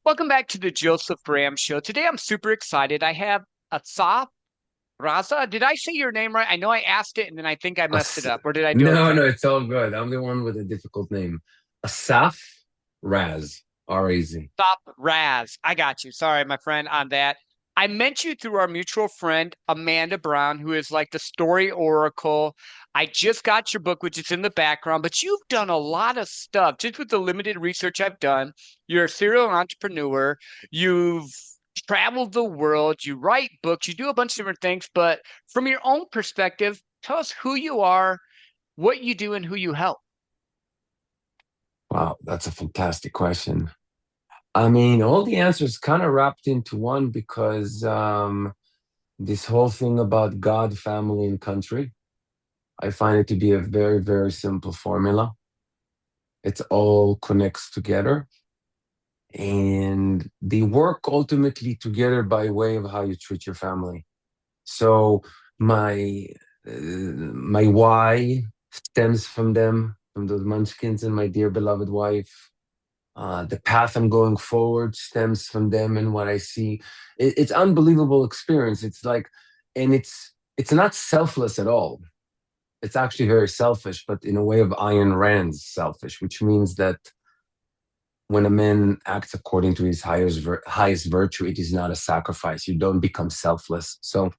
Welcome back to the Joseph Graham Show. Today I'm super excited. I have Assaf Raza. Did I say your name right? I know I asked it and then I think I messed it As- up. Or did I do no, okay? no, it's all good. I'm the one with a difficult name. Assaf Raz, R-A-Z. Assaf Raz. I got you. Sorry, my friend, on that. I met you through our mutual friend, Amanda Brown, who is like the story oracle. I just got your book, which is in the background, but you've done a lot of stuff just with the limited research I've done. You're a serial entrepreneur. You've traveled the world. You write books. You do a bunch of different things. But from your own perspective, tell us who you are, what you do, and who you help. Wow, that's a fantastic question. I mean, all the answers kind of wrapped into one because this whole thing about God, family, and country, I find it to be a very, very simple formula. It all connects together and they work ultimately together by way of how you treat your family. So my my why stems from them, from those munchkins and my dear beloved wife. The path I'm going forward stems from them and what I see. It's unbelievable experience. It's like, and it's not selfless at all. It's actually very selfish, but in a way of Ayn Rand's selfish, which means that when a man acts according to his highest virtue, it is not a sacrifice. You don't become selfless. So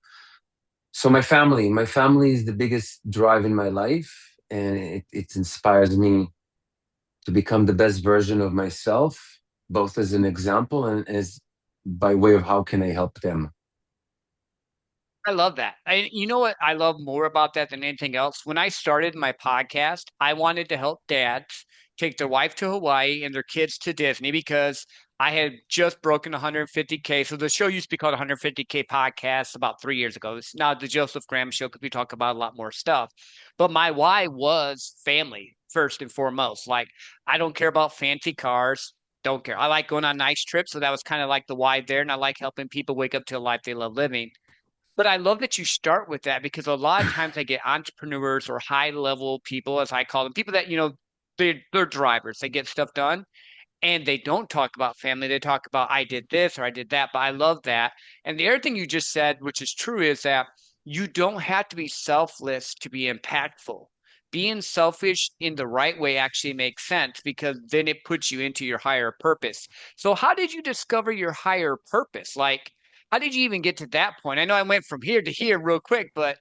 my family is the biggest drive in my life, and it inspires me to become the best version of myself, both as an example and as by way of how can I help them. I love that. You know what I love more about that than anything else? When I started my podcast, I wanted to help dads take their wife to Hawaii and their kids to Disney because I had just broken 150K. So the show used to be called 150K Podcast about 3 years ago. It's now the Joseph Graham Show because we talk about a lot more stuff. But my why was family first and foremost. Like, I don't care about fancy cars. Don't care. I like going on nice trips. So that was kind of like the why there. And I like helping people wake up to a life they love living. But I love that you start with that because a lot of times I get entrepreneurs or high level people, as I call them, people that, they're drivers, they get stuff done and they don't talk about family. They talk about, I did this or I did that. But I love that. And the other thing you just said, which is true, is that you don't have to be selfless to be impactful. Being selfish in the right way actually makes sense because then it puts you into your higher purpose. So, how did you discover your higher purpose? Like, how did you even get to that point? I know I went from here to here real quick, but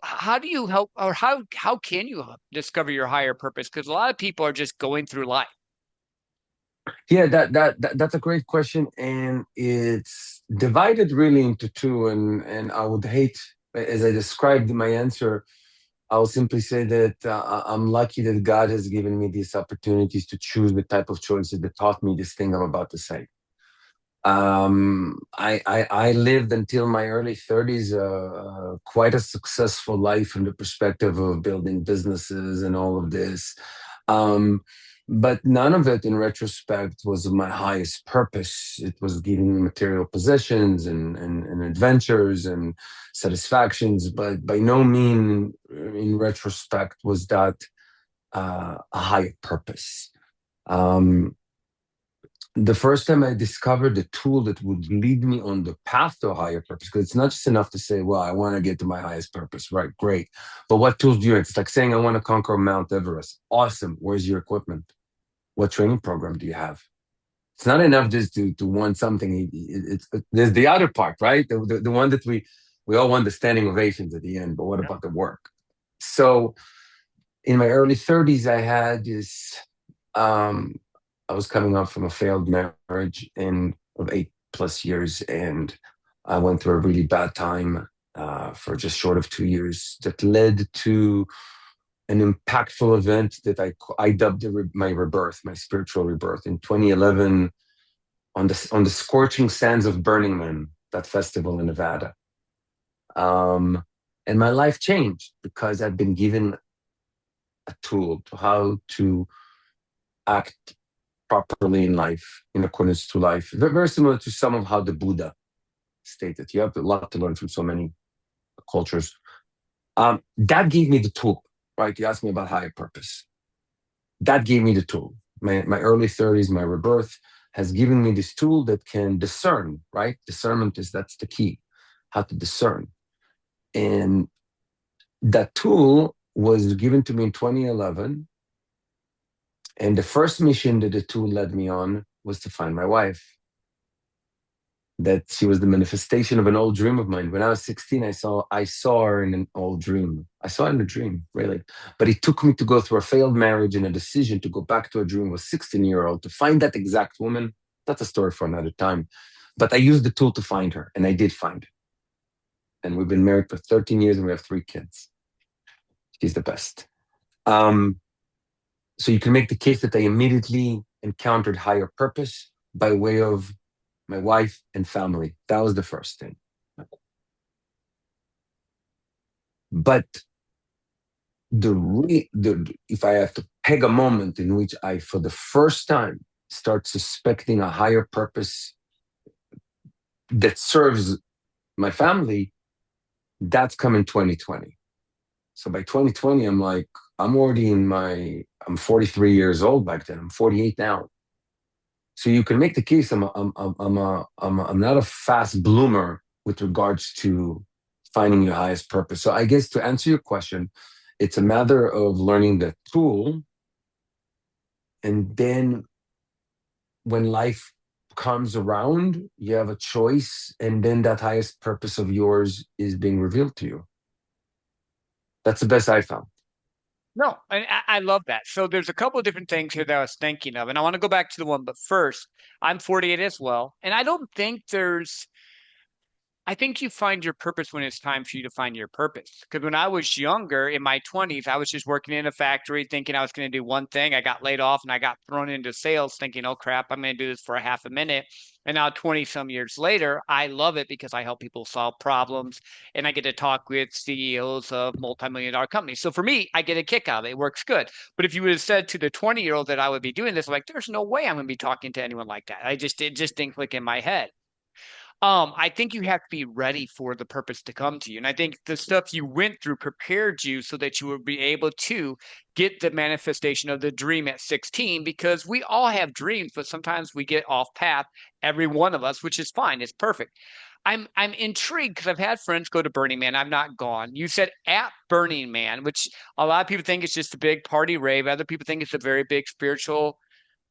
how do you help or how can you discover your higher purpose? Because a lot of people are just going through life. Yeah, that's a great question, and it's divided really into two. And I would hate, as I described my answer, I'll simply say that I'm lucky that God has given me these opportunities to choose the type of choices that taught me this thing I'm about to say. I lived until my early 30s, quite a successful life from the perspective of building businesses and all of this. Um, but none of it in retrospect was my highest purpose. It was giving me material possessions and adventures and satisfactions, but by no means in retrospect was that a higher purpose. Um, the first time I discovered a tool that would lead me on the path to a higher purpose, because it's not just enough to say, well, I want to get to my highest purpose. Right, great. But what tools do you have? It's like saying, I want to conquer Mount Everest. Awesome. Where's your equipment? What training program do you have? It's not enough just to want something. There's the other part, right? The one that we all want the standing ovations at the end, but what about the work? So in my early 30s, I had this um, I was coming off from a failed marriage and of 8+ years, and I went through a really bad time for just short of 2 years that led to an impactful event that I dubbed my rebirth, my spiritual rebirth in 2011 on the scorching sands of Burning Man, that festival in Nevada. Um, and my life changed because I'd been given a tool to how to act properly in life, in accordance to life. Very similar to some of how the Buddha stated. You have a lot to learn from so many cultures. That gave me the tool, right? You asked me about higher purpose. That gave me the tool. My early 30s, my rebirth. has given me this tool that can discern, right? Discernment that's the key, how to discern. And that tool was given to me in 2011. And the first mission that the tool led me on was to find my wife. That she was the manifestation of an old dream of mine. When I was 16, I saw her in an old dream. I saw her in a dream, really. But it took me to go through a failed marriage and a decision to go back to a dream of a 16-year-old to find that exact woman. That's a story for another time. But I used the tool to find her, and I did find her. And we've been married for 13 years, and we have 3 kids. She's the best. Um, so you can make the case that I immediately encountered higher purpose by way of my wife and family. That was the first thing. But if I have to peg a moment in which I, for the first time, start suspecting a higher purpose that serves my family, that's come in 2020. So by 2020, I'm like, I'm 43 years old back then. I'm 48 now. So you can make the case I'm not a fast bloomer with regards to finding your highest purpose. So I guess to answer your question, it's a matter of learning the tool, and then when life comes around, you have a choice, and then that highest purpose of yours is being revealed to you. That's the best I found. No, I love that. So there's a couple of different things here that I was thinking of, and I want to go back to the one, but first, I'm 48 as well, and I don't think there's I think you find your purpose when it's time for you to find your purpose. Because when I was younger, in my 20s, I was just working in a factory thinking I was going to do one thing. I got laid off and I got thrown into sales thinking, oh crap, I'm going to do this for a half a minute. And now, 20 some years later, I love it because I help people solve problems and I get to talk with CEOs of multi-million dollar companies. So for me, I get a kick out of it. It works good. But if you would have said to the 20-year-old that I would be doing this, I'm like, there's no way I'm going to be talking to anyone like that. It just didn't click in my head. I think you have to be ready for the purpose to come to you. And I think the stuff you went through prepared you so that you would be able to get the manifestation of the dream at 16, because we all have dreams, but sometimes we get off path, every one of us, which is fine. It's perfect. I'm intrigued because I've had friends go to Burning Man. I've not gone. You said at Burning Man, which a lot of people think it's just a big party rave. Other people think it's a very big spiritual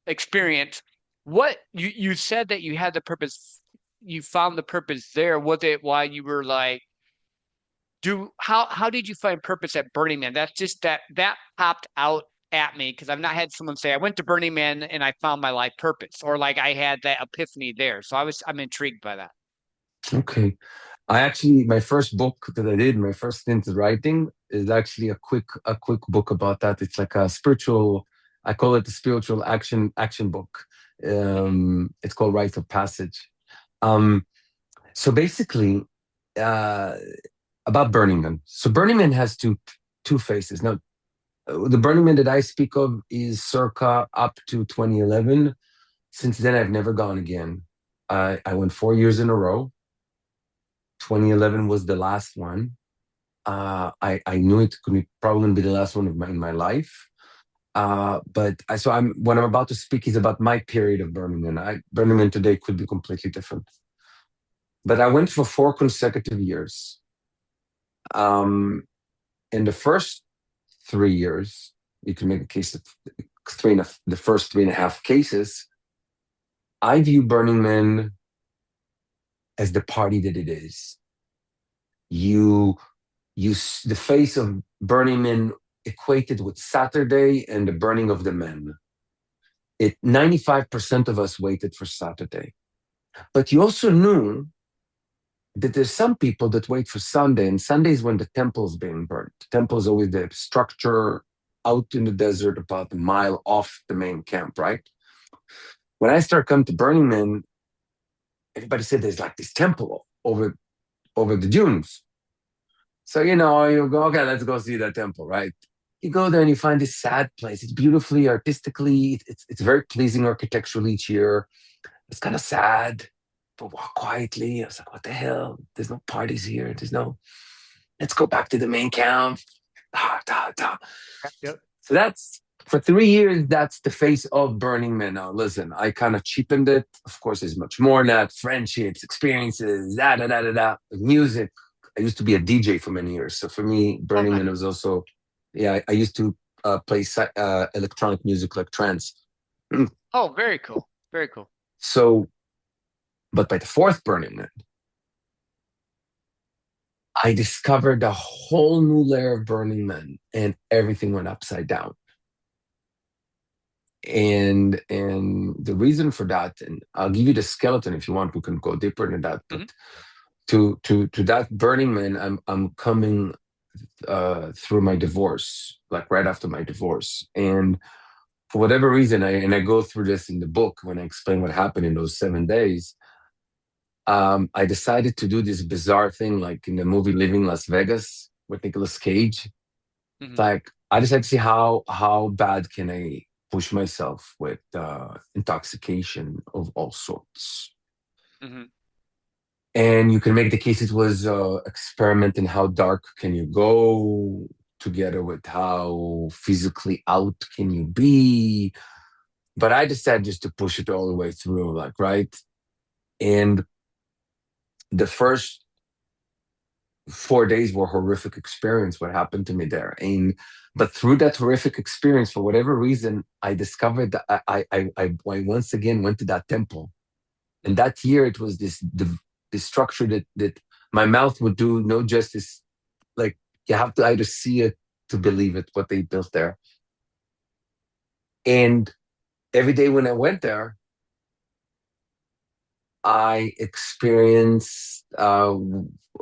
experience. What you said that you had the purpose, you found the purpose there. Was it why you were like, do how did you find purpose at Burning Man? That's just that popped out at me because I've not had someone say I went to Burning Man and I found my life purpose, or like I had that epiphany there. So I'm intrigued by that. Okay. I actually, my first book that I did, my first stint writing, is actually a quick book about that. It's like a spiritual, I call it the spiritual action book. It's called Rite of Passage. Um, so basically, uh, about Burning Man. So Burning Man has two faces. Now, the Burning Man that I speak of is circa up to 2011. Since then, I've never gone again. I went 4 years in a row. 2011 was the last one. I knew it could probably be the last one in my life. What I'm about to speak is about my period of Burning Man. Burning Man today could be completely different. But I went for 4 consecutive years. In the first 3 years, you can make a case of the first 3.5 cases. I view Burning Man as the party that it is. You, the face of Burning Man equated with Saturday and the burning of the men. 95% of us waited for Saturday. But you also knew that there's some people that wait for Sunday, and Sunday is when the temple's being burnt. The temple is always the structure out in the desert about a mile off the main camp, right? When I started coming to Burning Man, everybody said there's like this temple over the dunes. So, you go, okay, let's go see that temple, right? You go there and you find this sad place. It's beautifully, artistically, it's very pleasing architecturally each year. It's kind of sad, but walk quietly. I was like, what the hell? There's no parties here. Let's go back to the main camp. Da, da, da. Yep. So that's For 3 years, that's the face of Burning Man. Now, listen, I kind of cheapened it. Of course, there's much more than that: friendships, experiences, da da da da da, music. I used to be a DJ for many years, so for me, Oh, Burning nice. Man was also, yeah. I used to play electronic music like trance. Oh, very cool. Very cool. So, but by the fourth Burning Man, I discovered a whole new layer of Burning Man, and everything went upside down. And the reason for that, and I'll give you the skeleton if you want. We can go deeper into that. But Hmm. to that Burning Man, I'm coming through my divorce, like right after my divorce, and for whatever reason, I go through this in the book when I explain what happened in those 7 days. I decided to do this bizarre thing, like in the movie Living Las Vegas with Nicolas Cage. Hmm. Like I decided to see how bad can I push myself with intoxication of all sorts. Hmm. And you can make the case it was experiment in how dark can you go, together with how physically out can you be. But I decided just to push it all the way through, like, right. And the first 4 days were horrific experience what happened to me there. And but through that horrific experience, for whatever reason, I discovered that I once again went to that temple. And Hmm. that year it was this structure that my mouth would do no justice. Like, you have to either see it to believe it, what they built there. And every day when I went there, I experienced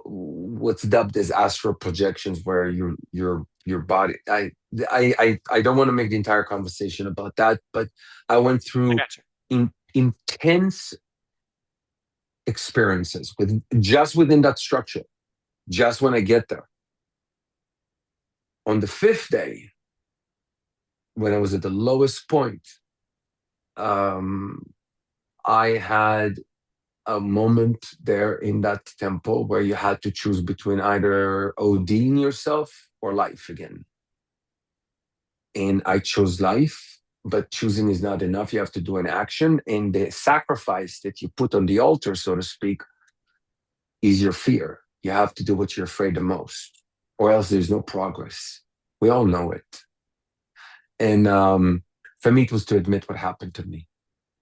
what's dubbed as astral projections, where your body. I don't want to make the entire conversation about that, but I went I through got you. intense experiences with just within that structure. Just when I get there, on the fifth day, when I was at the lowest point, um, I had a moment there in that temple where you had to choose between either ODing yourself or life again. And I chose life, but choosing is not enough. You have to do an action. And the sacrifice that you put on the altar, so to speak, is your fear. You have to do what you're afraid the most, or else there's no progress. We all know it. And for me, it was to admit what happened to me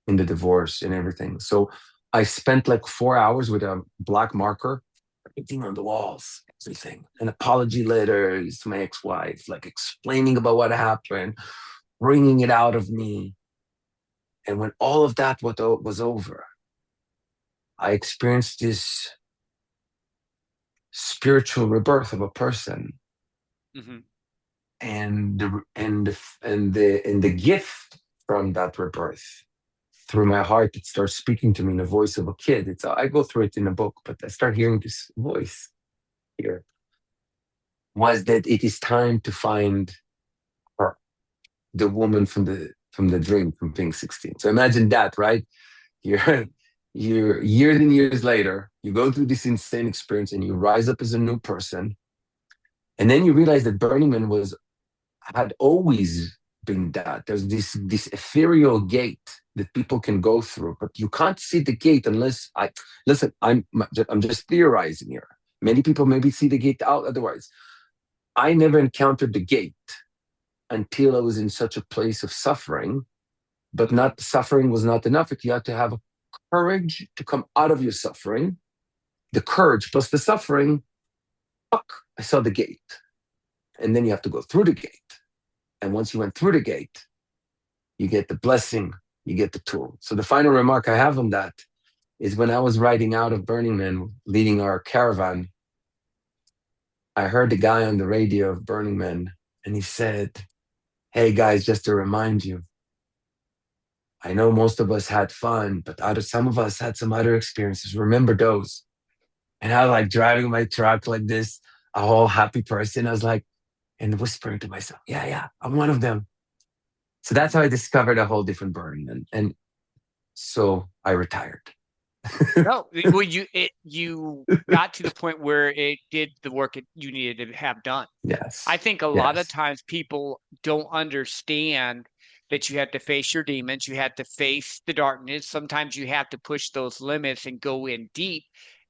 in the divorce and everything. So I spent like 4 hours with a black marker, painting on the walls, everything, and apology letters to my ex-wife, like explaining about what happened, bringing it out of me. And when all of that was over, I experienced this spiritual rebirth of a person, Hmm. and the gift from that rebirth through my heart, it starts speaking to me in the voice of a kid. It's I go through it in a book, but I start hearing this voice here. Was that it is time to find her, the woman from the dream from Pink 16. So imagine that, right? You're Hmm. you're years and years later, you go through this insane experience and you rise up as a new person, and then you realize that Burning Man was had always been that. There's this ethereal gate that people can go through, but you can't see the gate unless I listen. I'm just theorizing here. Many people maybe see the gate out otherwise. I never encountered the gate until I was in such a place of suffering, but Hmm. not suffering was not enough. You had to have courage to come out of your suffering. The courage plus the suffering, fuck, I saw the gate. And then you have to go through the gate. And once you went through the gate, you get the blessing, you get the tool. So the final remark I have on that is when I was riding out of Burning Man, leading our caravan, I heard the guy on the radio of Burning Man, and he said, "Hey guys, just to remind you, I know most of us had fun, but some of us had some other experiences. Remember those." And I was like driving my truck like this, a whole happy person. I was like, and whispering to myself, yeah, yeah, I'm one of them. So that's how I discovered a whole different Burning Man. And so I retired. No, well, you got to the point where it did the work you needed to have done. I Yes, think a lot of yes, times people don't understand that you have to face your demons, you have to face the darkness. Sometimes you have to push those limits and go in deep.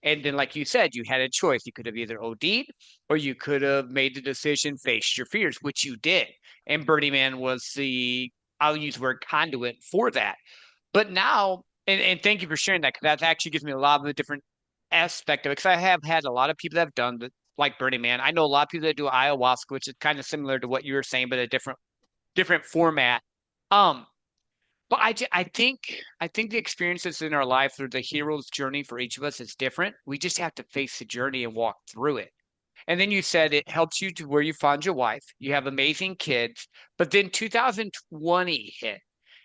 And then, like you said, you had a choice. You could have either OD'd or you could have made the decision, faced your fears, which you did. And Burning Man was I'll use the word conduit for that. But now, and thank you for sharing that, because that actually gives me a lot of a different aspect of it. Because I have had a lot of people that have done like Burning Man. I know a lot of people that do ayahuasca, which is kind of similar to what you were saying, but a different format. Um, but I think the experiences in our life or the hero's journey for each of us is different. We just have to face the journey and walk through it. And then you said it helps you to where you found your wife. You have amazing kids, but then 2020 hit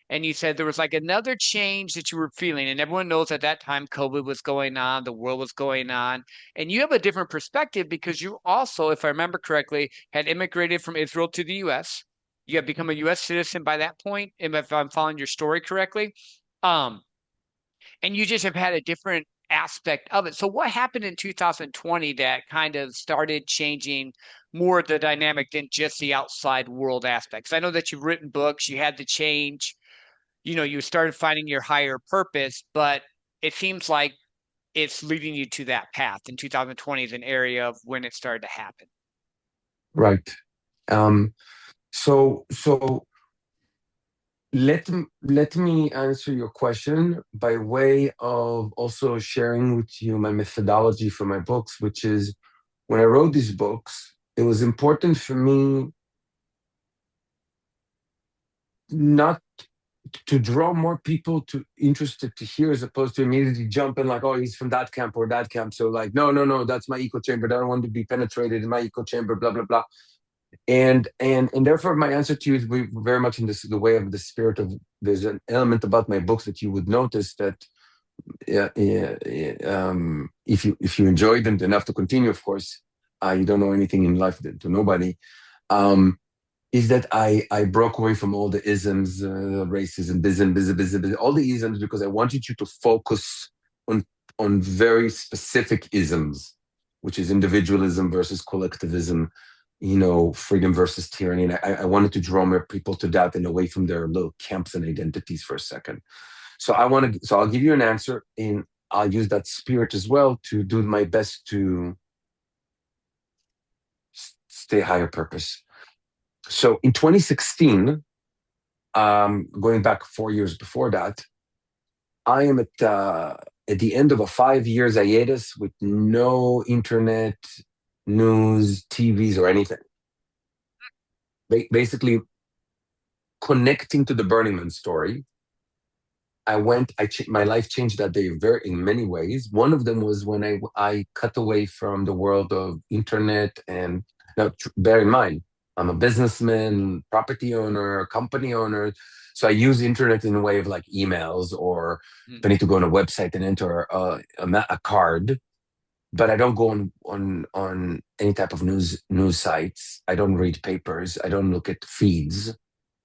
and you said there was like another change that you were feeling, and everyone knows at that time COVID was going on, the world was going on, and you have a different perspective because you also, if I remember correctly, had immigrated from Israel to the US. You have become a US citizen by that point, if I'm following your story correctly. Um, and you just have had a different aspect of it. So what happened in 2020 that kind of started changing more of the dynamic than just the outside world aspects? I know that you've written books, you had to change, you started finding your higher purpose, but it seems like it's leading you to that path. And 2020 is an area of when it started to happen. right. Um, so let me answer your question by way of also sharing with you my methodology for my books, which is when I wrote these books, it was important for me not to draw more people to interested to hear as opposed to immediately jumping like, oh, he's from that camp or that camp. So like, no, no, no, that's my echo chamber. I don't want to be penetrated in my echo chamber, blah, blah, blah. And therefore my answer to you is very much in the way of the spirit of there's an element about my books that you would notice that if you enjoy them enough to continue, of course, you don't know anything in life to nobody. Um, is that I broke away from all the isms, racism, all the isms because I wanted you to focus on very specific isms, which is individualism versus collectivism, freedom versus tyranny. And I wanted to draw more people to that and away from their little camps and identities for a second. So I'll give you an answer and I'll use that spirit as well to do my best to stay higher purpose. So in 2016, going back 4 years before that, I am at the end of a 5 years hiatus with no internet, news, TVs, or anything. Basically, connecting to the Burning Man story, my life changed that day in many ways. One of them was when I cut away from the world of internet. And now bear in mind, I'm a businessman, property owner, company owner. So I use internet in a way of like emails, or if I need to go on a website and enter a card, but I don't go on any type of news sites. I don't read papers. I don't look at feeds.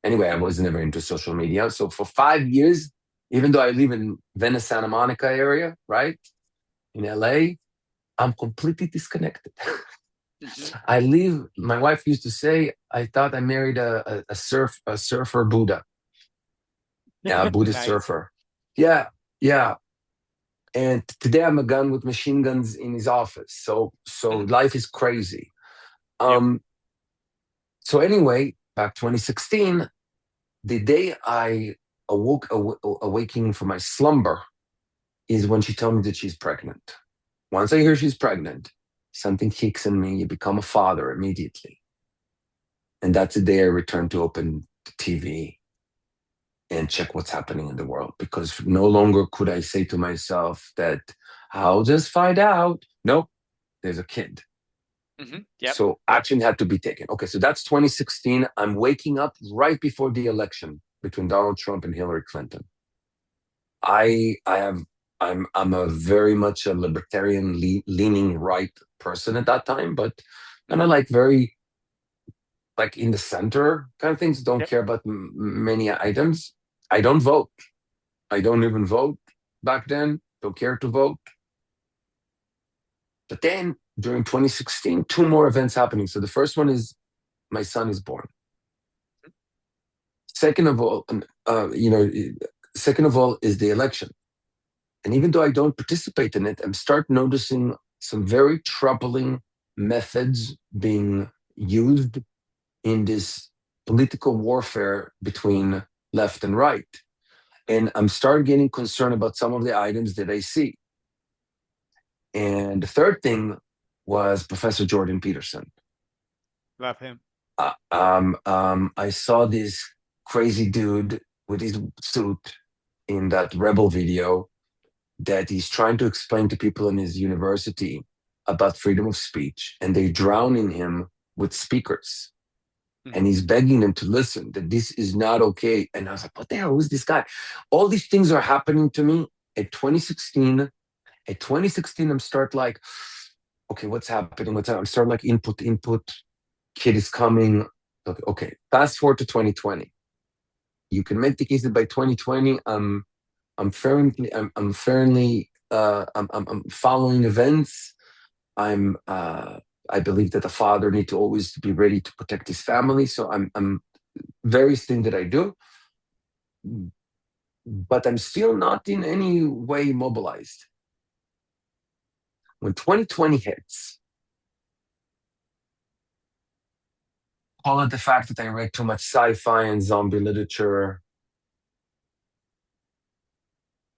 Anyway, I was never into social media. So for 5 years, even though I live in Venice, Santa Monica area, right, in LA, I'm completely disconnected. Mm-hmm. My wife used to say, I thought I married a surfer Buddha, yeah, a Buddhist Nice. surfer. Yeah, yeah. And today I'm a gun with machine guns in his office. So Mhm. life is crazy. Yep. Um, so anyway, back 2016, the day I awaking from my slumber is when she told me that she's pregnant. Once I hear she's pregnant, something kicks in me. You become a father immediately. And that's the day I return to open the TV and check what's happening in the world. Because no longer could I say to myself that I'll just find out. Nope, there's a kid. Yep. So Yep. action had to be taken. Okay, so that's 2016. I'm waking up right before the election between Donald Trump and Hillary Clinton. I have I'm a very much a libertarian leaning right person at that time, but kind of Mhm. like very like in the center kind of things. Don't Yep. care about many items. I don't vote. I don't even vote back then. don't care to vote. But then during 2016, two more events happening. So the first one is my son is born. Second of all, second of all is the election. And even though I don't participate in it, I'm start noticing some very troubling methods being used in this political warfare between left and right. And I'm start getting concerned about some of the items that I see. And the third thing was Professor Jordan Peterson. Love him. I saw this crazy dude with his suit in that Rebel video that he's trying to explain to people in his university about freedom of speech, and they drown in him with speakers. And Hmm. he's begging them to listen, that this is not okay. And I was like, what the hell? Who's this guy? All these things are happening to me at 2016. At 2016, I'm start like, okay, what's happening? I'm start like input. Kid is coming. Okay. Fast forward to 2020. You can make the case that by 2020, I'm following events. I believe that the father need to always be ready to protect his family. So I'm various things that I do, but I'm still not in any way mobilized. When 2020 hits, call it the fact that I read too much sci-fi and zombie literature.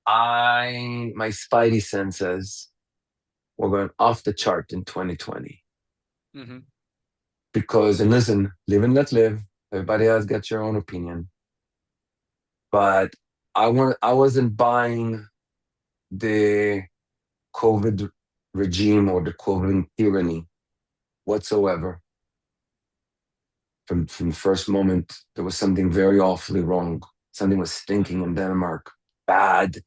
My spidey senses were going off the chart in 2020. Hmm. Because, and listen, live and let live. Everybody has got your own opinion. But I wasn't buying the COVID regime or the COVID tyranny whatsoever. From the first moment, there was something very awfully wrong. Something was stinking in Denmark. Bad.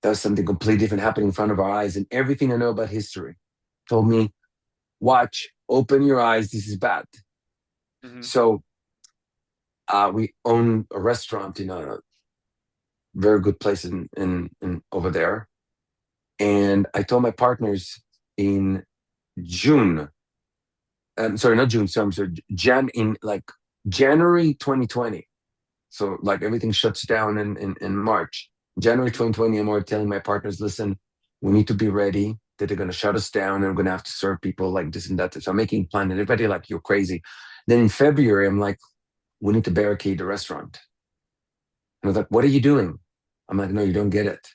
There was something completely different happening in front of our eyes. And everything I know about history told me, watch, open your eyes, this is bad. Hmm. So we own a restaurant in a very good place in over there. And I told my partners in June, sorry, not June, so I'm sorry, in like January 2020. So like everything shuts down in March. January Hmm. 2020, I'm already telling my partners, listen, we need to be ready that they're going to shut us down and we're going to have to serve people like this and that. So I'm making a plan and everybody like, you're crazy. Then in February, I'm like, we need to barricade the restaurant. And I was like, what are you doing? I'm like, no, you don't get it.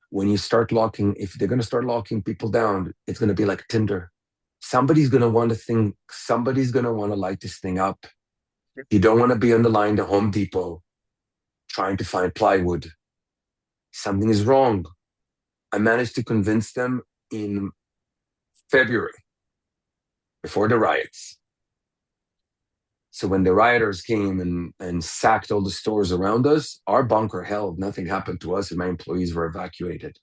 When you start locking, if they're going to start locking people down, it's going to be like Tinder. Somebody's going to want to light this thing up. You don't want to be on the line to Home Depot trying to find plywood. Something is wrong. I managed to convince them in February before the riots. So when the rioters came and sacked all the stores around us, our bunker held. Nothing happened to us, and my employees were evacuated.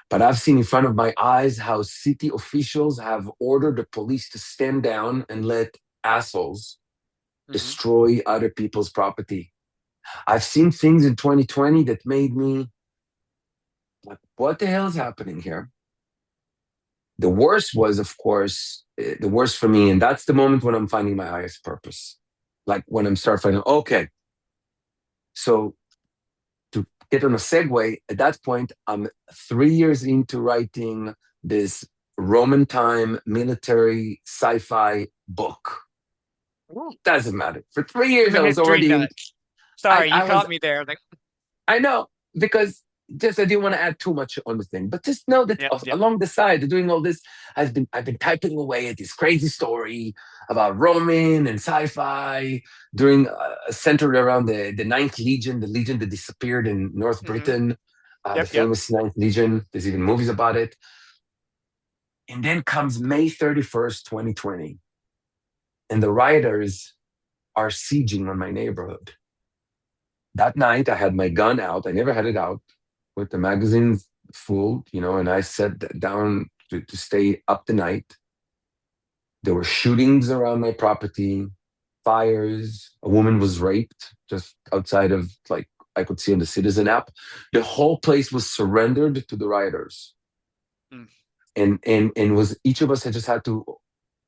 But I've seen in front of my eyes how city officials have ordered the police to stand down and let assholes Hmm. destroy other people's property. I've seen things in 2020 that made me like, what the hell is happening here? The worst was, of course, the worst for me. And that's the moment when I'm finding my highest purpose. Like when I'm start finding, okay, so to get on a segue, at that point, I'm 3 years into writing this Roman time military sci-fi book. Doesn't matter. For 3 years, Human I was history already in. nuts. Sorry, you I was. caught me there. Like, I know because just I didn't want to add too much on the thing, but just know that yep, yep. along the side, doing all this, I've been typing away at this crazy story about Roman and sci-fi during centered around the Ninth Legion, the Legion that disappeared in North Hmm. Britain, the Yep, yep. famous Ninth Legion. There's even movies about it. And then comes May 31st, 2020, and the rioters are sieging on my neighborhood. That night, I had my gun out. I never had it out with the magazines full, and I sat down to stay up the night. There were shootings around my property, fires. A woman was raped just outside of like I could see on the Citizen app. The whole place was surrendered to the rioters. Mm, And was each of us had just had to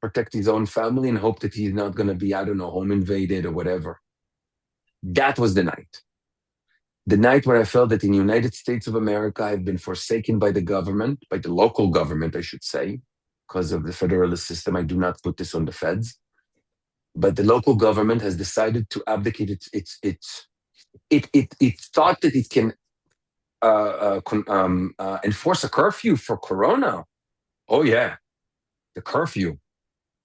protect his own family and hope that he's not going to be, I don't know, home invaded or whatever. That was the night where I felt that in the United States of America, I've been forsaken by the government, by the local government, I should say, because of the federalist system. I do not put this on the feds, but the local government has decided to abdicate it thought that it can enforce a curfew for Corona. Oh yeah, the curfew,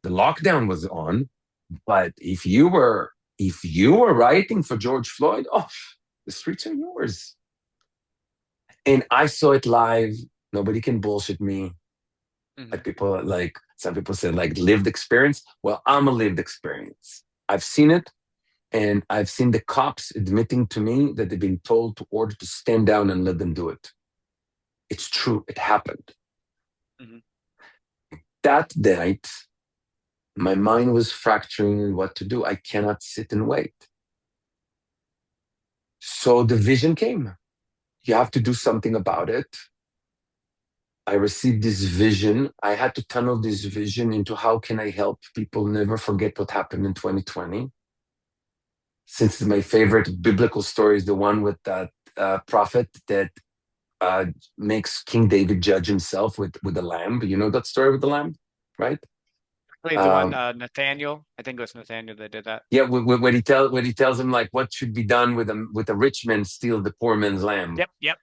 the lockdown was on. But if you were writing for George Floyd, oh, the streets are yours. And I saw it live. Nobody can bullshit me. mhm, Like people like some people said like lived experience. Well, I'm a lived experience. I've seen it, and I've seen the cops admitting to me that they've been told to order to stand down and let them do it. It's true. It happened. mhm, That night, my mind was fracturing in what to do. I cannot sit and wait. So the vision came. You have to do something about it. I received this vision. I had to tunnel this vision into how can I help people never forget what happened in 2020. Since my favorite biblical story is the one with that prophet that makes King David judge himself with the lamb. You know that story with the lamb, right? I believe the one Um, Nathaniel. I think it was Nathaniel that did that. yeah, when he tells him like what should be done with a rich man steal the poor man's lamb. Yep, yep,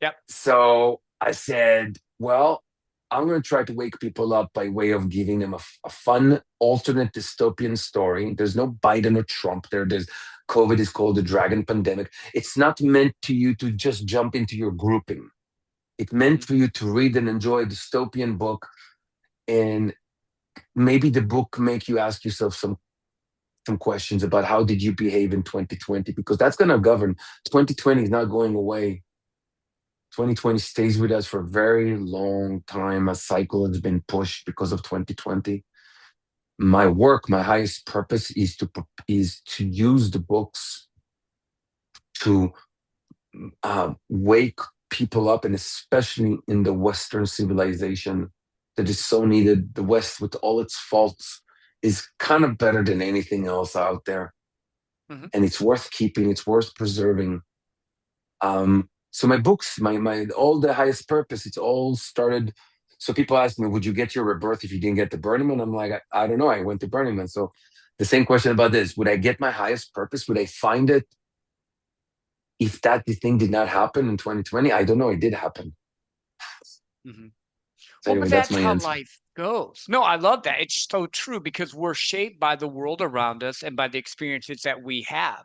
yep. So I said, well, I'm going to try to wake people up by way of giving them a fun alternate dystopian story. There's no Biden or Trump there. There's COVID is called the dragon pandemic. It's not meant to you to just jump into your grouping. It's meant Mhm, for you to read and enjoy a dystopian book, and maybe the book make you ask yourself some questions about how did you behave in 2020, because that's going to govern. 2020 is not going away. 2020 stays with us for a very long time. A cycle has been pushed because of 2020. My work, my highest purpose is to use the books to wake people up, and especially in the Western civilization that is so needed. The West, with all its faults, is kind of better than anything else out there, mhm. and it's worth keeping. It's worth preserving. So my books, my all the highest purpose, it's all started. So people ask me, would you get your rebirth if you didn't get the Burning Man? I'm like, I don't know. I went to Burning Man. So the same question about this, would I get my highest purpose? Would I find it if that the thing did not happen in 2020? I don't know. It did happen. Mhm. So Well, anyway, but that's that's my how answer. life goes. No, I love that. It's so true because we're shaped by the world around us and by the experiences that we have.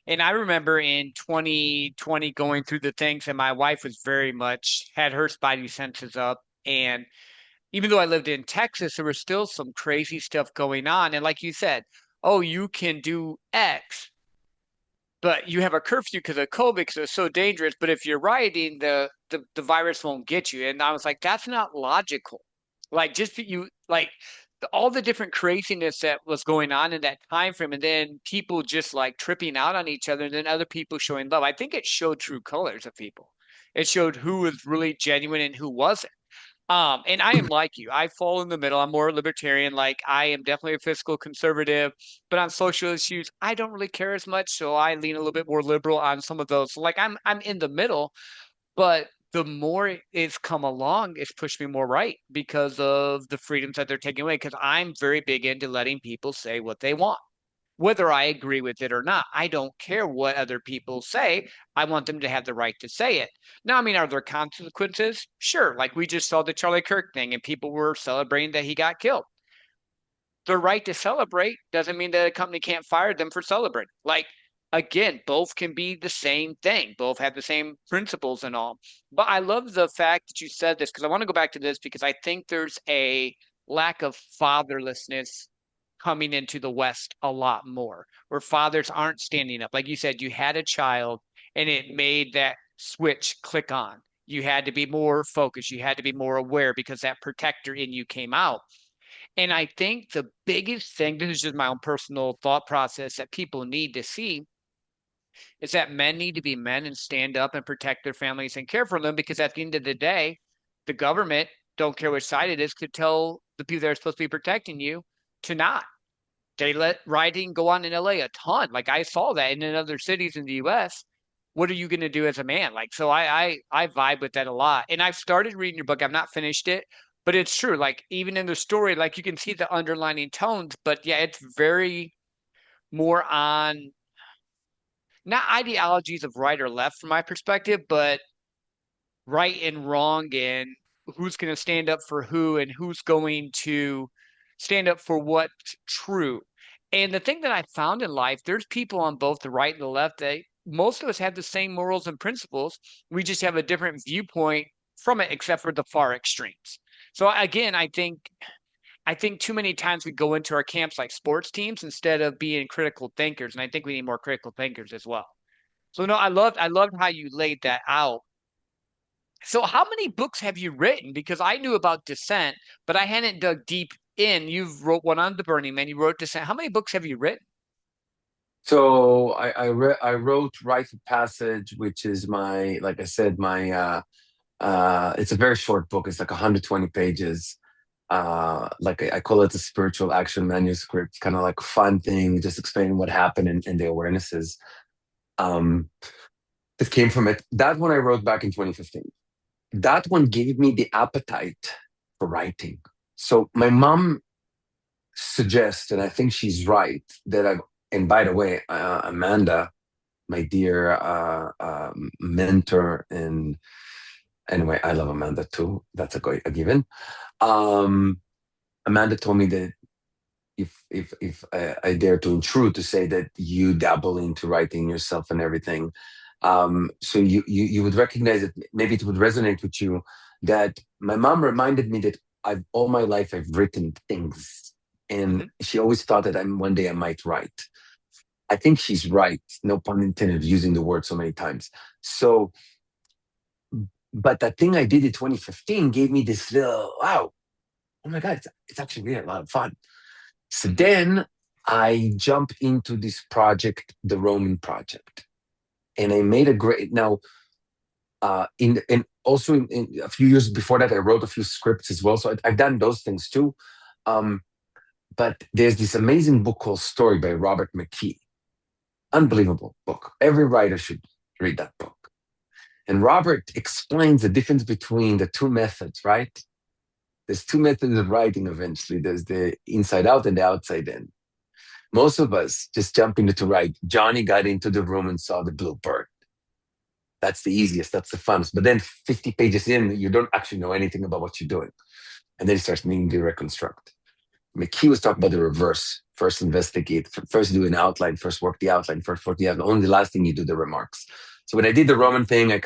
And I remember in 2020 going through the things, and my wife was very much had her spidey senses up. And even though I lived in Texas, there was still some crazy stuff going on. And like you said, oh, you can do X, but you have a curfew because of COVID because it's so dangerous. But if you're rioting, the virus won't get you. And I was like, that's not logical. Like just you like all the different craziness that was going on in that time frame, and then people just like tripping out on each other, and then other people showing love. I think it showed true colors of people. It showed who was really genuine and who wasn't. And I am like you. I fall in the middle. I'm more libertarian. Like I am definitely a fiscal conservative, but on social issues, I don't really care as much. So I lean a little bit more liberal on some of those. So like I'm in the middle, but the more it's come along, it's pushed me more right because of the freedoms that they're taking away. Because I'm very big into letting people say what they want whether I agree with it or not. I don't care what other people say. I want them to have the right to say it. Now, I mean, are there consequences? Sure. Like we just saw the Charlie Kirk thing and people were celebrating that he got killed. The right to celebrate doesn't mean that a company can't fire them for celebrating. Like, again, both can be the same thing, both have the same principles and all. But I love the fact that you said this because I want to go back to this because I think there's a lack of fatherlessness coming into the West a lot more, where fathers aren't standing up. Like you said, you had a child and it made that switch click on. You had to be more focused. You had to be more aware because that protector in you came out. And I think the biggest thing, this is just my own personal thought process that people need to see is that men need to be men and stand up and protect their families and care for them because at the end of the day, the government, don't care which side it is, could tell the people that are supposed to be protecting you to not. They let rioting go on in LA a ton. Like I saw that and in other cities in the US. What are you going to do as a man? Like, so I vibe with that a lot. And I've started reading your book. I've not finished it, but it's true. Like even in the story, like you can see the underlining tones, but yeah, it's very more on not ideologies of right or left from my perspective, but right and wrong and who's going to stand up for who and who's going to stand up for what's true. And the thing that I found in life, there's people on both the right and the left that most of us have the same morals and principles. We just have a different viewpoint from it, except for the far extremes. So again, I think too many times we go into our camps like sports teams instead of being critical thinkers. And I think we need more critical thinkers as well. So no, I loved how you laid that out. So how many books have you written? Because I knew about Descent, but I hadn't dug deep in. You've wrote one on the Burning Man, you wrote Descent. How many books have you written? So I wrote Rite of Passage, which is my, like I said, my it's a very short book. It's like 120 pages. Like I call it a spiritual action manuscript, kind of like a fun thing, just explaining what happened and the awarenesses um that came from it. That one I wrote back in 2015. That one gave me the appetite for writing. So my mom suggests, and I think she's right, that I've, and by the way, Amanda, my dear mentor, and anyway, I love Amanda too. That's a given. Um, Amanda told me that if I dare to intrude to say that you dabble into writing yourself and everything, so you would recognize it. Maybe it would resonate with you that my mom reminded me that I've all my life I've written things, and Hmm. she always thought that I'm one day I might write. I think she's right. No pun intended, using the word so many times. So, but that thing I did in 2015 gave me this little wow. Oh my God, it's actually really a lot of fun. So Hmm. then I jump into this project, the Roman project, and I made a great now. In and also in a few years before that, I wrote a few scripts as well. So I've done those things too. Um, but there's this amazing book called Story by Robert McKee. Unbelievable book. Every writer should read that book. And Robert explains the difference between the two methods, right? There's two methods of writing eventually. There's the inside out and the outside in. Most of us just jump into to write. Johnny got into the room and saw the blue bird. That's the easiest. That's the funnest. But then 50 pages in, you don't actually know anything about what you're doing. And then it starts needing to reconstruct. McKee was talking about the reverse. First investigate, first do an outline, first work the outline, first work the outline. Only the last thing you do the remarks. So when I did the Roman thing, I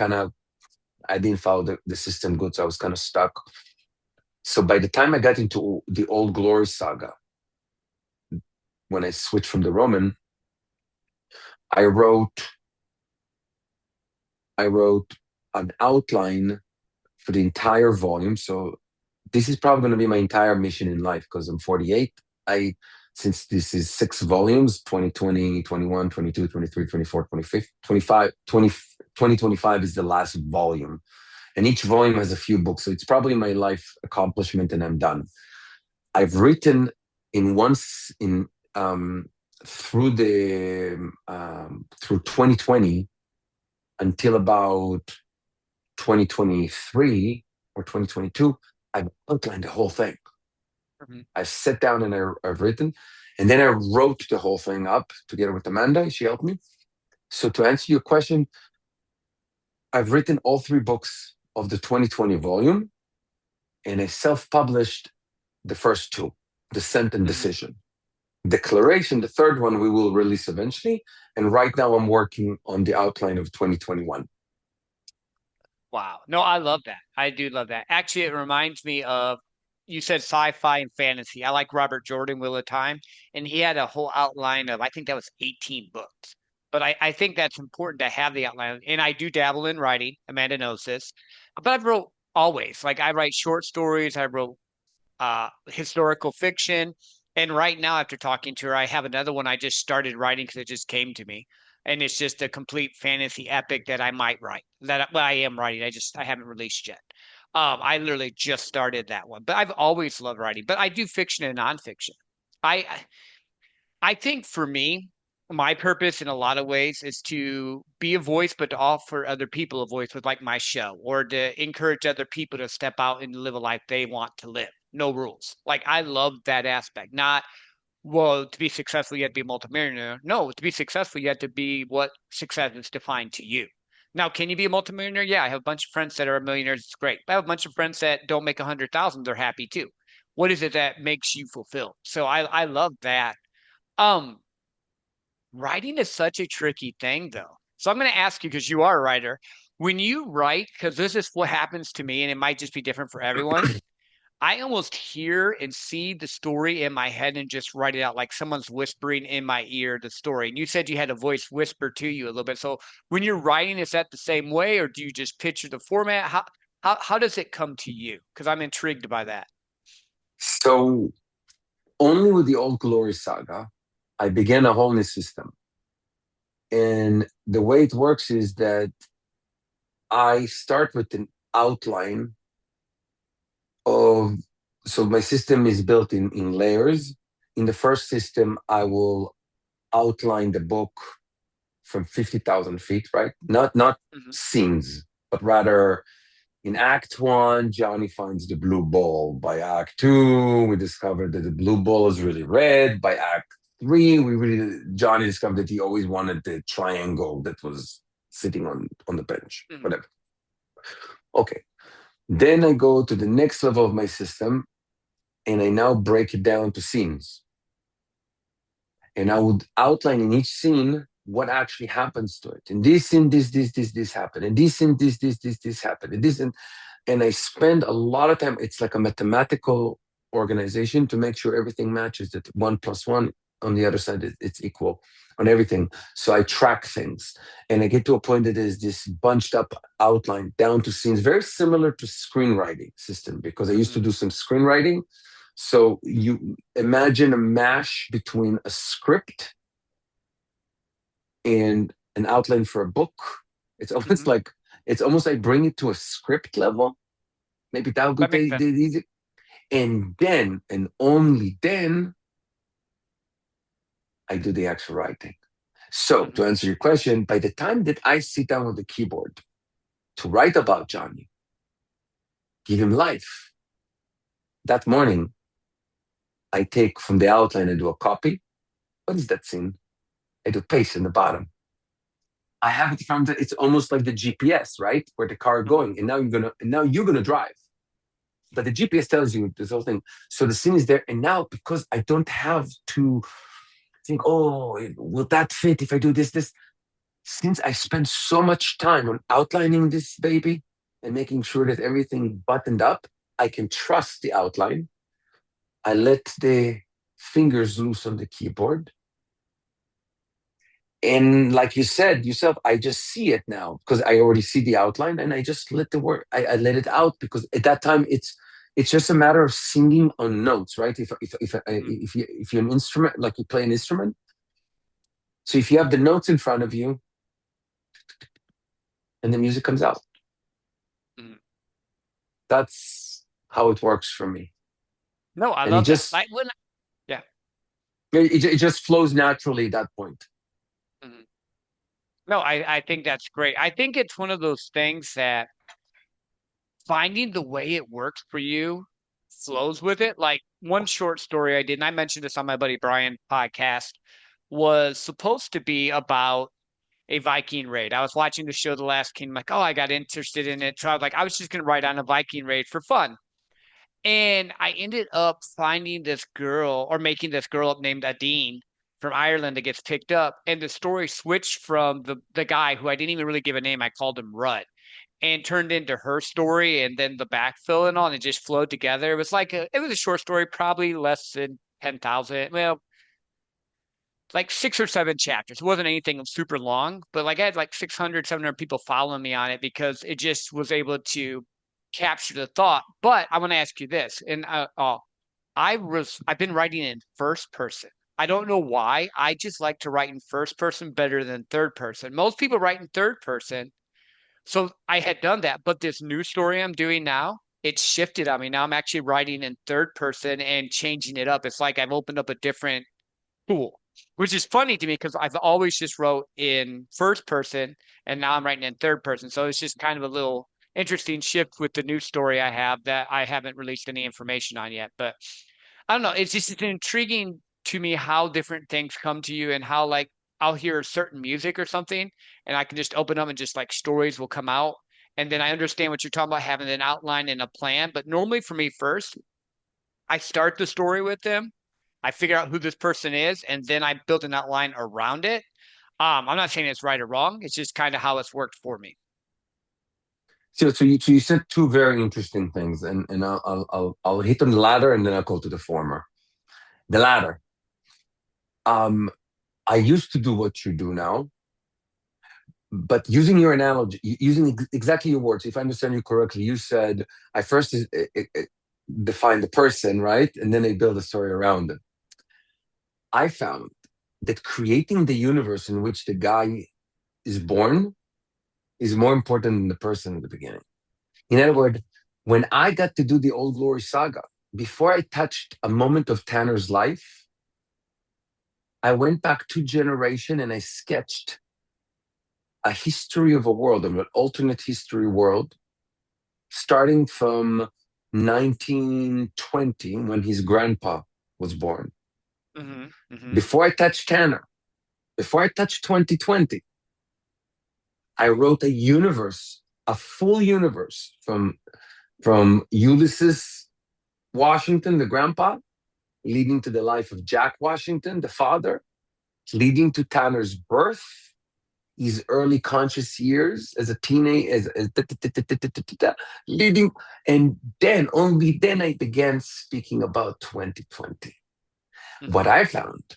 didn't follow the system good, so I was kind of stuck. So by the time I got into the Old Glory saga, when I switched from the Roman, I wrote I wrote an outline for the entire volume. So this is probably going to be my entire mission in life because I'm 48. I Since this is 6 volumes, 2020, 21, 22, 23, 24, 25, 25, 20, 2025 is the last volume. And each volume has a few books. So it's probably my life accomplishment and I'm done. I've written in once in through the through 2020 until about 2023 or 2022, I've outlined the whole thing. Hmm. I've sat down and I've written, and then I wrote the whole thing up together with Amanda. She helped me. So to answer your question, I've written all 3 books of the 2020 volume, and I self-published the first two, Descent and Hmm. Decision. Declaration, the third one, we will release eventually. And right now, I'm working on the outline of 2021. Wow. No, I love that. I do love that. Actually, it reminds me of you said sci-fi and fantasy. I like Robert Jordan, Wheel of Time, and he had a whole outline of I think that was 18 books. But I think that's important to have the outline. And I do dabble in writing. Amanda knows this. But I've wrote always. Like I write short stories, I wrote historical fiction. And right now, after talking to her, I have another one I just started writing because it just came to me. and it's just a complete fantasy epic that I might write. Well, I am writing. I haven't released yet. I literally just started that one, but I've always loved writing. But I do fiction and nonfiction. I I think for me, my purpose in a lot of ways is to be a voice, but to offer other people a voice with like my show, or to encourage other people to step out and live a life they want to live. No rules. Like I love that aspect. Not, well, to be successful, you have to be a multimillionaire. No, to be successful, you have to be what success is defined to you. Now, can you be a multimillionaire? Yeah, I have a bunch of friends that are millionaires. It's great. I have a bunch of friends that don't make 100,000. They're happy too. What is it that makes you fulfilled? So I love that. Um, Writing is such a tricky thing, though. So I'm going to ask you, because you are a writer, when you write, because this is what happens to me, and it might just be different for everyone. I almost hear and see the story in my head and just write it out like someone's whispering in my ear the story. And you said you had a voice whisper to you a little bit. So when you're writing, is that the same way, or do you just picture the format? How does it come to you? Because I'm intrigued by that. So only with the Old Glory saga, I began a whole new system. And the way it works is that I start with an outline of, so my system is built in layers. In the first system, I will outline the book from 50,000 feet, right? Not Hmm. scenes, but rather in Act One, Johnny finds the blue ball. By Act Two, we discover that the blue ball is really red. By Act Three, Johnny discovered that he always wanted the triangle that was sitting on the bench. Hmm. Whatever. Okay. Then I go to the next level of my system, and I now break it down to scenes. And I would outline in each scene what actually happens to it. In this scene, this happened. In this scene, this happened. And I spend a lot of time. It's like a mathematical organization to make sure everything matches. That one plus one on the other side, it's equal on everything. So I track things, and I get to a point that is this bunched up outline down to scenes, very similar to screenwriting system because I used to Hmm. do some screenwriting. So you imagine a mash between a script and an outline for a book. It's almost Hmm. like it's almost like bring it to a script level. Maybe that would That makes be sense. easy. And then, and only then, I do the actual writing. So, Hmm. to answer your question, by the time that I sit down with the keyboard to write about Johnny, give him life, that morning, I take from the outline and do a copy. What is that scene? I do paste in the bottom. I have it from it's almost like the GPS, right? Where the car Hmm. going. And now you're gonna drive. But the GPS tells you this whole thing. So the scene is there. And now because I don't have to think, oh, will that fit if I do this? Since I spent so much time on outlining this baby and making sure that everything buttoned up, I can trust the outline. I let the fingers loose on the keyboard. And like you said yourself, I just see it now because I already see the outline and I just let the word, I let it out because at that time it's just a matter of singing on notes, right? Hmm. If you're an instrument, like you play an instrument, so if you have the notes in front of you and the music comes out, Hmm. that's how it works for me. No, I And it love that. just Like when, yeah. it just flows naturally at that point. Mhm. No, I think that's great. I think it's one of those things that finding the way it works for you flows with it. Like one short story I did, and I mentioned this on my buddy Brian podcast, was supposed to be about a Viking raid. I was watching the show The Last King. I'm like, oh, I got interested in it. So I was like, I was just gonna write on a Viking raid for fun. And I ended up finding this girl or making this girl up named Adine from Ireland that gets picked up. And the story switched from the guy who I didn't even really give a name. I called him Rut and turned into her story and then the backfill and all, and it just flowed together. It was a short story, probably less than 10,000. Well, like 6 or 7 chapters. It wasn't anything super long, but like I had like 600, 700 people following me on it because it just was able to capture the thought. But I want to ask you this, and I've been writing in first person. I don't know why. I just like to write in first person better than third person. Most people write in third person. So I had done that, but this new story I'm doing now, it's shifted on me. Now I'm actually writing in third person and changing it up. It's like I've opened up a different pool, which is funny to me because I've always just wrote in first person and now I'm writing in third person. So it's just kind of a little interesting shift with the new story I have that I haven't released any information on yet. But I don't know. It's intriguing to me how different things come to you and how like I'll hear certain music or something and I can just open them and just like stories will come out. And then I understand what you're talking about having an outline and a plan. But normally for me first, I start the story with them. I figure out who this person is, and then I build an outline around it. I'm not saying it's right or wrong. It's just kind of how it's worked for me. So you said two very interesting things, and I'll hit on the latter, and then I'll go to the former. The latter. Um, I used to do what you do now, but using your analogy, using exactly your words, if I understand you correctly, you said I first define the person, right, and then I build a story around it. I found that creating the universe in which the guy is born is more important than the person at the beginning. In other Mm, words, when I got to do the Old Glory saga, before I touched a moment of Tanner's life, I went back 2 generations and I sketched a history of a world, of an alternate history world, starting from 1920 when his grandpa was born. mm-hmm. Before I touched Tanner, before I touched 2020, I wrote a universe, a full universe from Ulysses Washington, the grandpa, leading to the life of Jack Washington, the father, leading to Tanner's birth, his early conscious years as a teenage, leading, and then only then I began speaking about 2020. What Mm-hmm. I found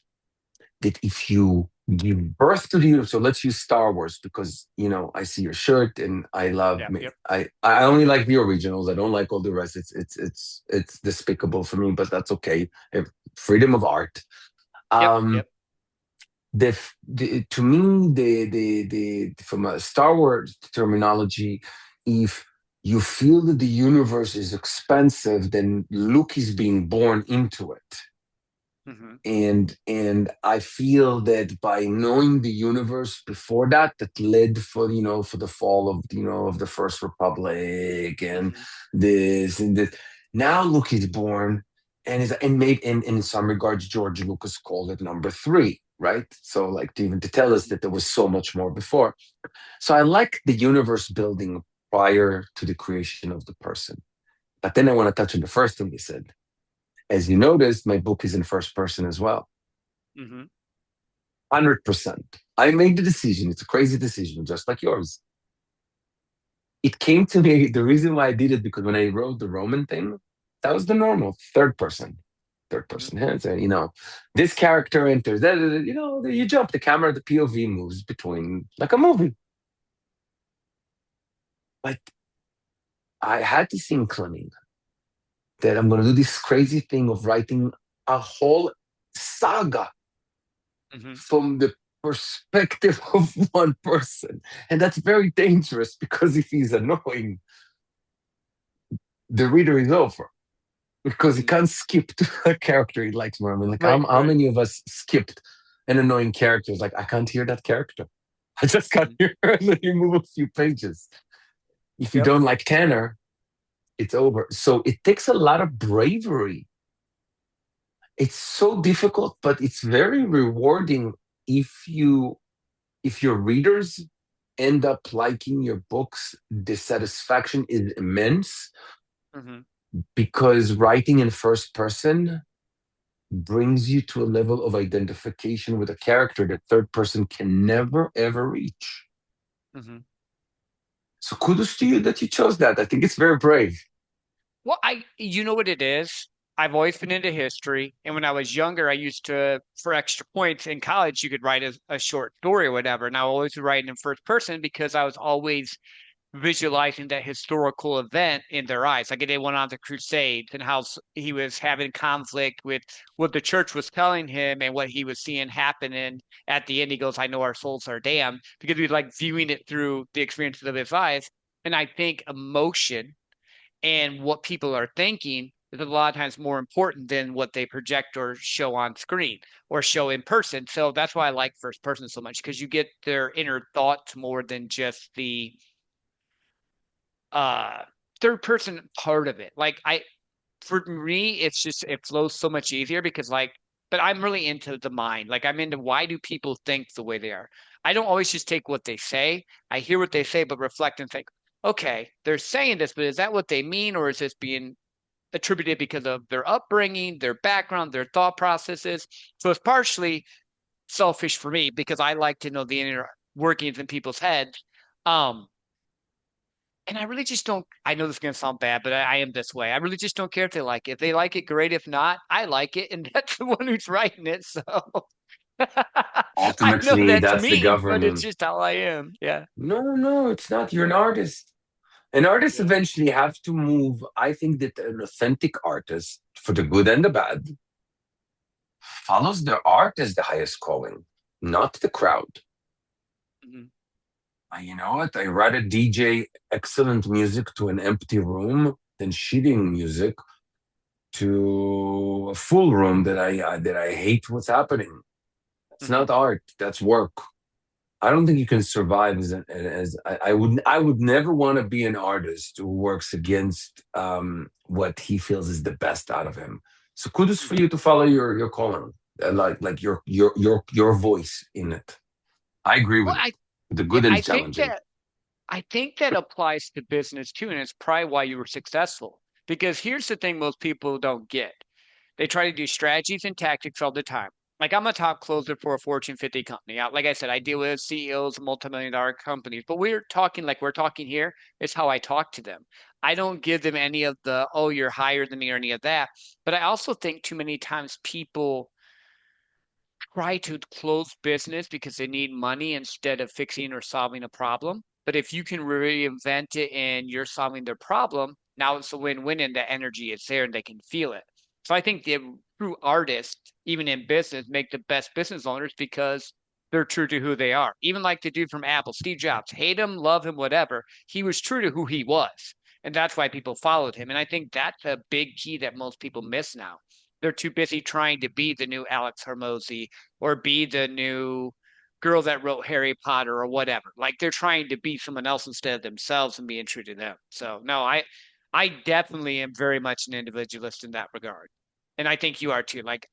that if you give birth to the universe, so let's use Star Wars because I see your shirt and I love Yep, me. yep, I only like the originals. I don't like all the rest. It's despicable for me, but that's okay. Freedom of art. yep, Um, yep. the to me the from a Star Wars terminology, if you feel that the universe is expensive, then Luke is being born into it. Mm-hmm. And I feel that by knowing the universe before that led for the fall of of the First Republic and Mm-hmm. this and that. Now Luke is born and made and in some regards George Lucas called it number three, right? So like to tell us that there was so much more before. So I like the universe building prior to the creation of the person. But then I want to touch on the first thing you said. As you noticed, my book is in first person as well. Mm-hmm. 100%. I made the decision. It's a crazy decision, just like yours. It came to me, the reason why I did it, because when I wrote the Roman thing, that was the normal third person. Third Mm-hmm. person hands, and this character enters, you jump, the camera, the POV moves between like a movie. But I had this inkling that I'm going to do this crazy thing of writing a whole saga Mm-hmm. from the perspective of one person. And that's very dangerous because if he's annoying, the reader is over because he Mm-hmm. can't skip to a character he likes more. I mean, like, Right, how right. many of us skipped an annoying character? It's like, I can't hear that character. I just can't Mm-hmm. hear her. And then you move a few pages. If you Yep. don't like Tanner, it's over. So it takes a lot of bravery. It's so difficult, but it's very rewarding if you if your readers end up liking your books. The satisfaction is immense Mm-hmm. because writing in first person brings you to a level of identification with a character that third person can never ever reach. Mm-hmm. So kudos to you that you chose that. I think it's very brave. Well, you know what it is? I've always been into history. And when I was younger, I used to, for extra points in college, you could write a short story or whatever. And I always would write in first person because I was always visualizing that historical event in their eyes. Like they went on the Crusades and how he was having conflict with what the church was telling him and what he was seeing happen. And at the end, he goes, I know our souls are damned because he's like viewing it through the experiences of his eyes. And I think emotion and what people are thinking is a lot of times more important than what they project or show on screen or show in person. So that's why I like first person so much because you get their inner thoughts more than just the uh third person part of it. Like I for me it's just it flows so much easier because like but I'm really into the mind. Like I'm into why do people think the way they are. I don't always just take what they say. I hear what they say but reflect and think, okay, they're saying this, but is that what they mean or is this being attributed because of their upbringing, their background, their thought processes? So it's partially selfish for me because I like to know the inner workings in people's heads. Um and I really just don't. I know this is gonna sound bad, but I am this way. I really just don't care if they like it. If they like it, great. If not, I like it, and that's the one who's writing it. So I know Ultimately, that's that's the mean, but it's government. just how I am. Yeah. No, no, it's not. You're an artist. An artist Yeah. eventually have to move. I think that an authentic artist, for the good and the bad, follows their art as the highest calling, not the crowd. Mhm. You know what? I rather DJ excellent music to an empty room than shitting music to a full room that I hate what's happening. It's Mhm. not art. That's work. I don't think you can survive as I would never want to be an artist who works against what he feels is the best out of him. So kudos for Mhm. you to follow your calling, like your voice in it. I agree Well, with it. The yeah, good and challenging. I think that applies to business too, and it's probably why you were successful. Because here's the thing most people don't get. They try to do strategies and tactics all the time. Like I'm a top closer for a Fortune 50 company. Like I said, I deal with CEOs of multi-million dollar companies, but we're talking like we're talking here. It's how I talk to them. I don't give them any of the, oh, you're higher than me or any of that. But I also think too many times people try to close business because they need money instead of fixing or solving a problem. But if you can reinvent it and you're solving their problem, now it's a win-win and the energy is there and they can feel it. So I think the true artists, even in business, make the best business owners because they're true to who they are. Even like the dude from Apple, Steve Jobs, hate him, love him, whatever. He was true to who he was. And that's why people followed him. And I think that's a big key that most people miss now. They're too busy trying to be the new Alex Hermosi or be the new girl that wrote Harry Potter or whatever. Like they're trying to be someone else instead of themselves and being true to them. So no, I definitely am very much an individualist in that regard. And I think you are too. Like,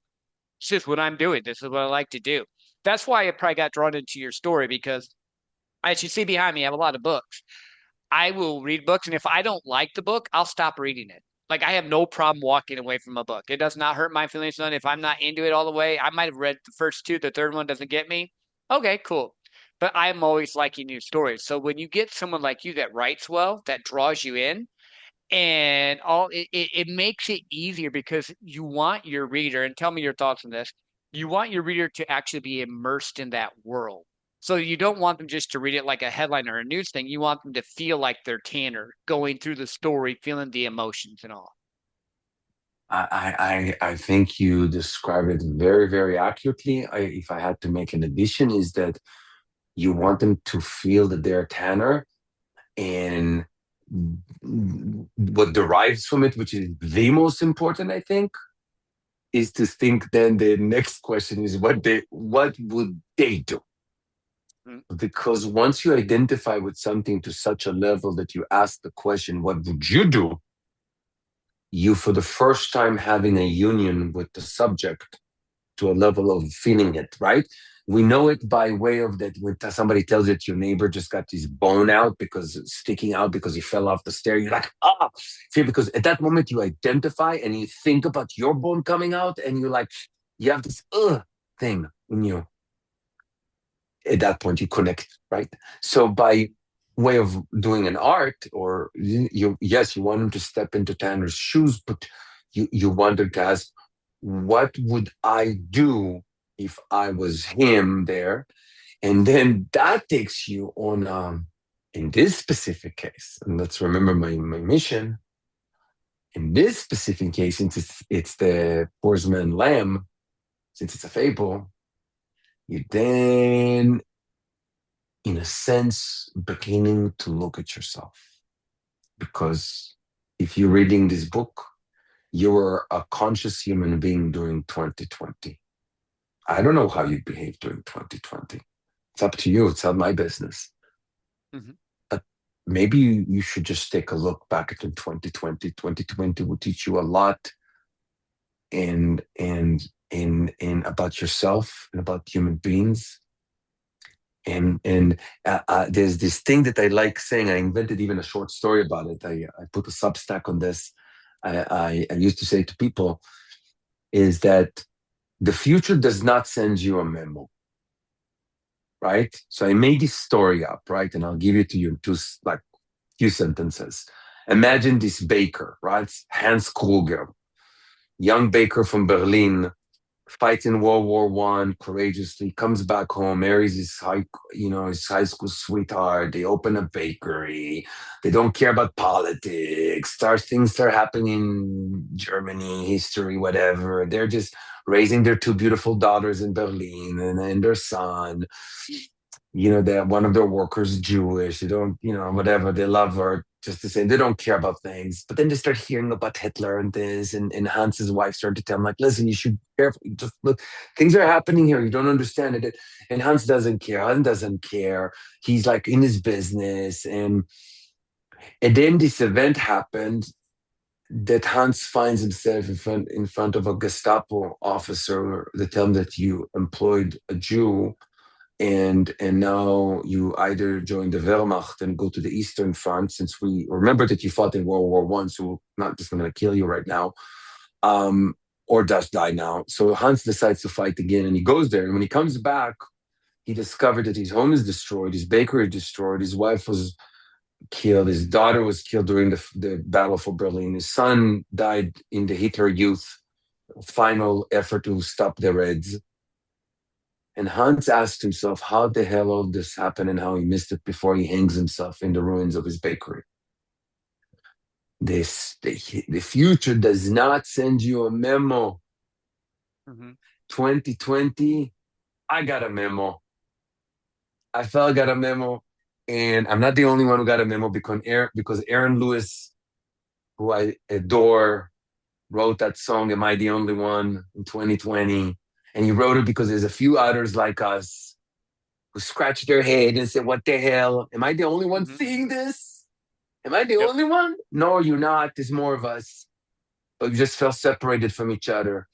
it's just what I'm doing. This is what I like to do. That's why I probably got drawn into your story because as you see behind me, I have a lot of books. I will read books, and if I don't like the book, I'll stop reading it. Like I have no problem walking away from a book. It does not hurt my feelings none. If I'm not into it all the way, I might have read the first two, the third one doesn't get me. Okay, cool. But I'm always liking new stories. So when you get someone like you that writes well, that draws you in, and it makes it easier because you want your reader, and tell me your thoughts on this. You want your reader to actually be immersed in that world. So you don't want them just to read it like a headline or a news thing. You want them to feel like they're Tanner going through the story, feeling the emotions and all. I think you described it very, very accurately. If I had to make an addition, is that you want them to feel that they're Tanner, and what derives from it, which is the most important, I think, is to think then the next question is what would they do? Mm, Because once you identify with something to such a level that you ask the question, what would you do? You, for the first time, having a union with the subject to a level of feeling it, right? We know it by way of that when somebody tells you that your neighbor just got his bone out because it's sticking out because he fell off the stair. You're like, ah, feel because at that moment you identify and you think about your bone coming out and you're like, you have this thing in you. At that point you connect, right? So by way of doing an art, or yes, you want him to step into Tanner's shoes, but you wanted to ask, what would I do if I was him there? And then that takes you on. In this specific case, and let's remember my mission, in this specific case, since it's the horseman lamb, since it's a fable, you then, in a sense, beginning to look at yourself. Because if you're reading this book, you're a conscious human being during 2020. I don't know how you behave during 2020. It's up to you. It's not my business. Mhm. But maybe you should just take a look back at 2020. 2020 will teach you a lot and about yourself and about human beings. And there's this thing that I like saying. I invented even a short story about it. I put a Substack on this. I used to say to people is that the future does not send you a memo, right? So I made this story up, right? And I'll give it to you in two, like, few sentences. Imagine this baker, right? Hans Kruger, young baker from Berlin, fights in World War One courageously, comes back home, marries his high school sweetheart. They open a bakery. They don't care about politics. Things start happening in Germany, history, whatever. They're just raising their two beautiful daughters in Berlin and their son. That one of their workers is Jewish. They don't, whatever. They love her just the same. They don't care about things. But then they start hearing about Hitler and this, and Hans's wife started to tell him, like, listen, you should be careful. Just look, things are happening here. You don't understand it. And Hans doesn't care. Hans doesn't care. He's like in his business. And then this event happened that Hans finds himself in front of a Gestapo officer that tell him that you employed a Jew and now you either join the Wehrmacht and go to the Eastern Front, since we remember that you fought in World War One, so we're not just going to kill you right now, or just die now. So Hans decides to fight again, and he goes there. And when he comes back, he discovered that his home is destroyed, his bakery is destroyed, his wife was killed, his daughter was killed during the battle for Berlin, his son died in the Hitler Youth final effort to stop the Reds. And Hans asked himself how the hell all this happened and how he missed it before he hangs himself in the ruins of his bakery. The future does not send you a memo. Mhm. 2020, I got a memo. I felt I got a memo. And I'm not the only one who got a memo because Aaron Lewis, who I adore, wrote that song, Am I the Only One, in 2020. And he wrote it because there's a few others like us who scratch their head and say, what the hell? Am I the only one Mhm. seeing this? Am I the Yep. only one? No, you're not. There's more of us. But we just felt separated from each other.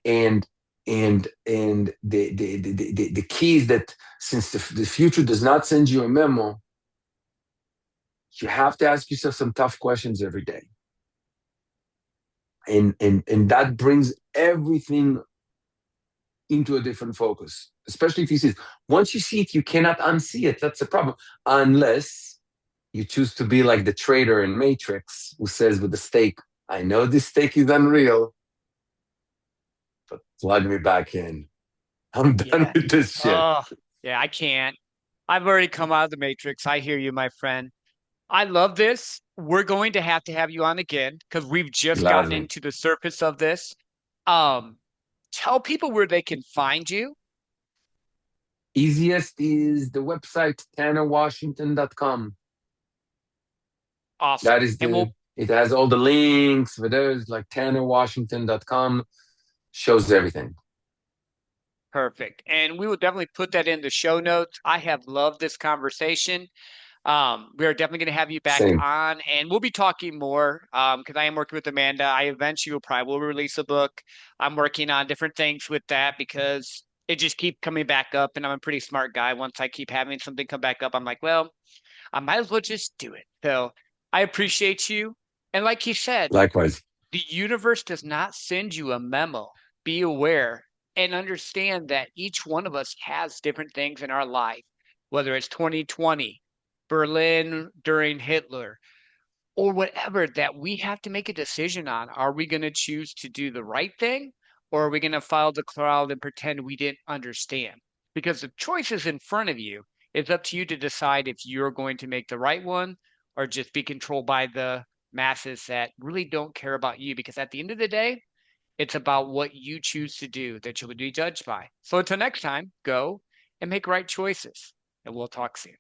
And the key is that since the future does not send you a memo, you have to ask yourself some tough questions every day. And that brings everything into a different focus, especially if you see it. Once you see it, you cannot unsee it. That's the problem. Unless you choose to be like the trader in Matrix who says with the stake, I know this stake is unreal, but plug me back in. I'm done Yeah. with this shit. Oh, yeah, I can't. I've already come out of the matrix. I hear you, my friend. I love this. We're going to have you on again because we've just gotten Gladly. into the surface of this. Um, Tell people where they can find you. Easiest is the website tannerwashington.com. That Awesome. is And we'll it has all the links, but there's like tannerwashington.com shows everything. perfect. And we will definitely put that in the show notes. I have loved this conversation. We are definitely going to have you back Same. on, and we'll be talking more because I am working with Amanda. I eventually will probably will release a book. I'm working on different things with that because it just keeps coming back up, and I'm a pretty smart guy. Once I keep having something come back up, I'm like, well, I might as well just do it. So I appreciate you. And like you said, Likewise. the universe does not send you a memo. Be aware and understand that each one of us has different things in our life, whether it's 2020, Berlin during Hitler, or whatever, that we have to make a decision on. Are we going to choose to do the right thing, or are we going to follow the crowd and pretend we didn't understand? Because the choice is in front of you. It's up to you to decide if you're going to make the right one or just be controlled by the masses that really don't care about you. Because at the end of the day, it's about what you choose to do that you'll be judged by. So until next time, go and make right choices. And we'll talk soon.